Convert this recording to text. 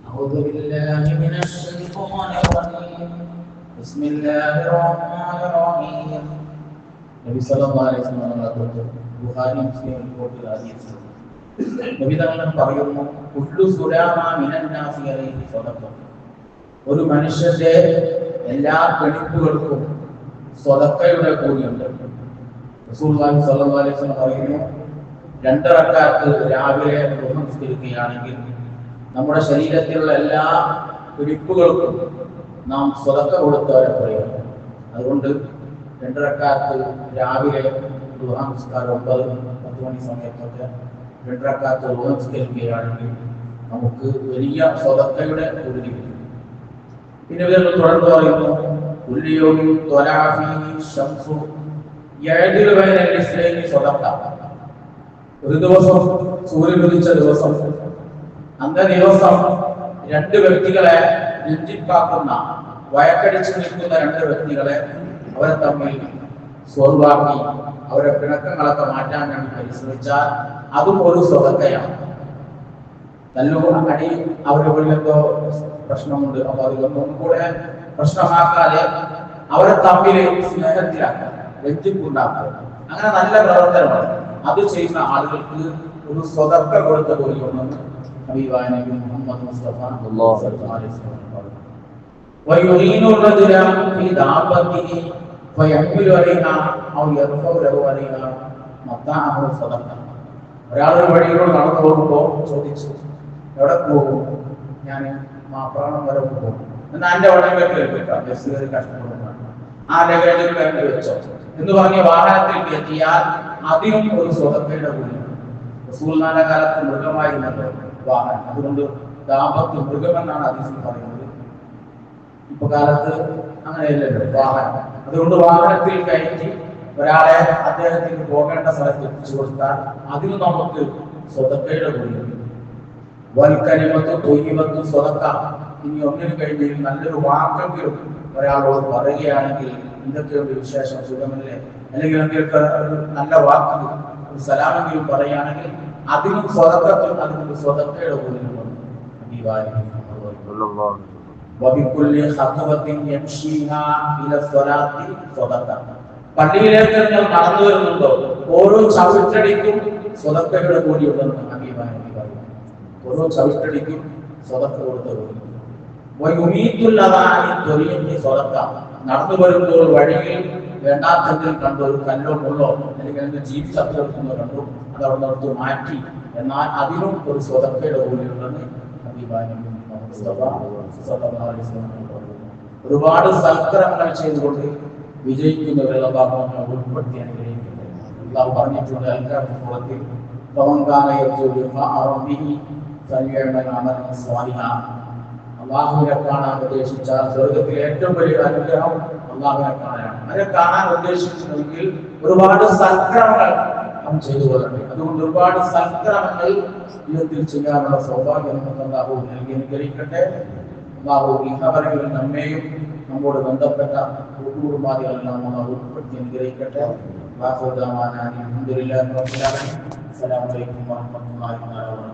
أعوذ بالله من الشيطان الرجيم بسم الله الرحمن الرحيم നബി സല്ലല്ലാഹു അലൈഹി വസല്ലം ബുഖാരി മുസ്ലിം റിപ്പോർട്ട് ഹദീസ് നബി തങ്ങൾ പറയുന്നു കുല്ലു സുലാമ മിനൻ നാസി അലൈഹി സദഖ ഒരു മനുഷ്യന്റെ എല്ലാ കണിപ്പുകൾക്കും സ്വതക്കയുടെ കൂലിയുണ്ട്. റസൂലുള്ളാഹി സ്വല്ലല്ലാഹു അലൈഹി വസല്ലം പറയുന്നു രണ്ട് റക്അത്ത് രാവിലെ നമസ്കരിക്കുകയാണെങ്കിൽ നമ്മുടെ ശരീരത്തിലുള്ള എല്ലാ പിടിപ്പുകൾക്കും നാം സ്വതക്ക കൊടുത്തവരെ പറയുക. അതുകൊണ്ട് രണ്ട് റക്അത്ത് രാവിലെ ദുആ നിസ്കാരം 9-10 മണി സമയത്തൊക്കെ രണ്ട് റക്അത്ത് നമസ്കരിക്കുകയാണെങ്കിൽ നമുക്ക് വലിയ സ്വതക്കയുടെ കൂലി കിട്ടും. പിന്നെ ഇവർ തുടർന്ന് പറയുന്നു ഉല്ലിയോമി ത്വലാഫി ശംസു യഅദിലു ബൈനൽ ഇസ്ലൈനി സ്വതക്ക. ഒരു ദിവസം സൂര്യൻ ഉദിച്ച ദിവസം, അന്ന ദിവസം രണ്ട് വ്യക്തികളെ രഞ്ജിപ്പാക്കുന്ന വയക്കടിച്ചു നിൽക്കുന്ന രണ്ട് വ്യക്തികളെ അവരെ തമ്മിൽ സ്വർവാക്കി അവരെ പിണക്കങ്ങളൊക്കെ മാറ്റാൻ വേണ്ടി പരിശ്രമിച്ചാൽ അതും ഒരു സ്വതക്കയാണ്. തല്ലോ അടി അവരുടെ ഉള്ളിൽ എന്തോ പ്രശ്നമുണ്ട്, അപ്പൊ അതൊന്നും കൂടെ പ്രശ്നമാക്കാതെ അവരെ തമ്മിൽ സ്നേഹത്തിലാക്കുക, രഞ്ജിപ്പുണ്ടാക്കുക. അങ്ങനെ നല്ല പ്രവർത്തനമാണ്. അത് ചെയ്യുന്ന ആളുകൾക്ക് ഒരു സ്വതക്ക കൊടുത്ത പോലെയുണ്ടെന്ന് ഹബീബായ നബി മുഹമ്മദ് മുസ്തഫ സല്ലല്ലാഹു അലൈഹി വസല്ലം പറഞ്ഞു. വയുഈനു റജുല ഫീ ദാബത്തിഹി ഫയഹ്മിലു അലൈഹാ ഔ യർഫഉ ലഹു അലൈഹാ മതാഅഹു സദഖ. ഒരാൾ വഴിയിലൂടെ നടന്നു പോകുമ്പോൾ ചോദിച്ചു, എവിടെ പോകും? ഞാൻ മാപ്രാണം വരെ പോകും. എന്നാൽ എന്റെ വടങ്ങിലേക്ക് ഏൽപ്പിക്കാം, ബസ് കയറി കഷ്ടപ്പെടുന്നതാണ്, ആ ലഗേജിൽ കയറി വെച്ചോ എന്ന് പറഞ്ഞ് വാഹനത്തിൽ എത്തിയാൽ അതിനും ഒരു സ്വതക്കയുടെ കൂലിയുണ്ട്. റസൂലുള്ളാഹിന്റെ കാലത്ത് മൃഗമായിരുന്നല്ലോ വാഹനം, അതുകൊണ്ട് ദാമ്പത്യ മൃഗമെന്നാണ് ഹദീസിൽ പറയുന്നത്. ഇപ്പൊ കാലത്ത് അങ്ങനെയല്ലല്ലോ വാഹനം. അതുകൊണ്ട് വാഹനത്തിൽ കയറ്റി ഒരാളെ അദ്ദേഹത്തിന് പോകേണ്ട സ്ഥലത്ത് എത്തിച്ചു കൊടുത്താൽ അതിന് നമുക്ക് സ്വതക്കയുടെ കൂലിയുണ്ട്. വൽക്കലിമത്തു ത്വയ്യിബത്തു സ്വതക്ക. ഇനി ഒന്നിനു കഴിഞ്ഞ് നല്ലൊരു വാക്കെങ്കിലും ഒരാളോട് പറയുകയാണെങ്കിൽ ഇതൊക്കെയുള്ള വിശേഷം സുഖമല്ലേ, അല്ലെങ്കിൽ നിങ്ങൾക്ക് നല്ല വാക്ക് ഒരു സലാമെങ്കിലും പറയുകയാണെങ്കിൽ അതിനും സ്വതക്കത്തിൽ അതിന് സ്വതക്കയുടെ കൂലിയുണ്ട്. പള്ളിയിലേക്ക് നിങ്ങൾ നടന്നു വരുന്നുണ്ടോ, ഓരോ ചവിട്ടടിക്കും സ്വതക്കയുടെ കൂലിയുണ്ടെന്ന് ഹബീബായ ഓരോ ചവിട്ടടിക്കും സ്വതക്ക കൊടുത്ത കൂലി. നടന്നു വരുമ്പോൾ വഴിയിൽ വേണ്ടാത്തെങ്കിലും കണ്ടു, ഒരു കല്ലോ മുള്ളോ അല്ലെങ്കിൽ ജീവി ചത്തെടുക്കുന്നോ കണ്ടു, അത് അവിടെ നിർത്തി മാറ്റി, എന്നാൽ അതിനും ഒരു സ്വതക്കയുടെ കൂലിയുണ്ടെന്ന് ഹബീബായ നബി മുഹമ്മദ് മുസ്തഫ സല്ലല്ലാഹു അലൈഹി വസല്ലം പറഞ്ഞു. ഒരുപാട് സൽക്കരങ്ങൾ ചെയ്തുകൊണ്ട് വിജയിക്കുന്നവരെ അല്ലാഹു നമ്മെ ഉൾപ്പെടുത്തി അനുഗ്രഹിക്കട്ടെ. അല്ലാഹു പറഞ്ഞിട്ടുണ്ട് അൽഖുർആനിൽ ഫമൻകാന യർജു ലിഖാഅ റബ്ബിഹി ഫൽയഅമൽ അമലൻ സ്വാലിഹാ. അല്ലാഹുവിനെ കാണാൻ ഉദ്ദേശിച്ച സ്വർഗ്ഗത്തിലെ ഏറ്റവും വലിയ അനുഗ്രഹം അല്ലാഹുവിനെ കാണാനാണ്. അതിനെ കാണാൻ ഉദ്ദേശിച്ചിട്ടുണ്ടെങ്കിൽ ഒരുപാട് സൽക്കരങ്ങൾ നാം ചെയ്തു കൊള്ളട്ടെ. അതുകൊണ്ട് ഒരുപാട് സൽക്കരങ്ങൾ ജീവിതത്തിൽ ചെയ്യാനുള്ള സൗഭാഗ്യം അല്ലാഹു നൽകി അനുഗ്രഹിക്കട്ടെ. അല്ലാഹു ഇഹപരങ്ങളിൽ നമ്മെയും നമ്മോട് ബന്ധപ്പെട്ട കുടുംബാദികളെല്ലാം അല്ലാഹു ഉൾപ്പെടുത്തി അനുഗ്രഹിക്കട്ടെ. അല്ലാഹു ദഅവാനാ അൽഹംദുലില്ലാഹി റബ്ബിൽ ആലമീൻ. അസ്സലാമു അലൈക്കും വറഹ്മത്തുള്ളാഹി വബറകാതുഹു.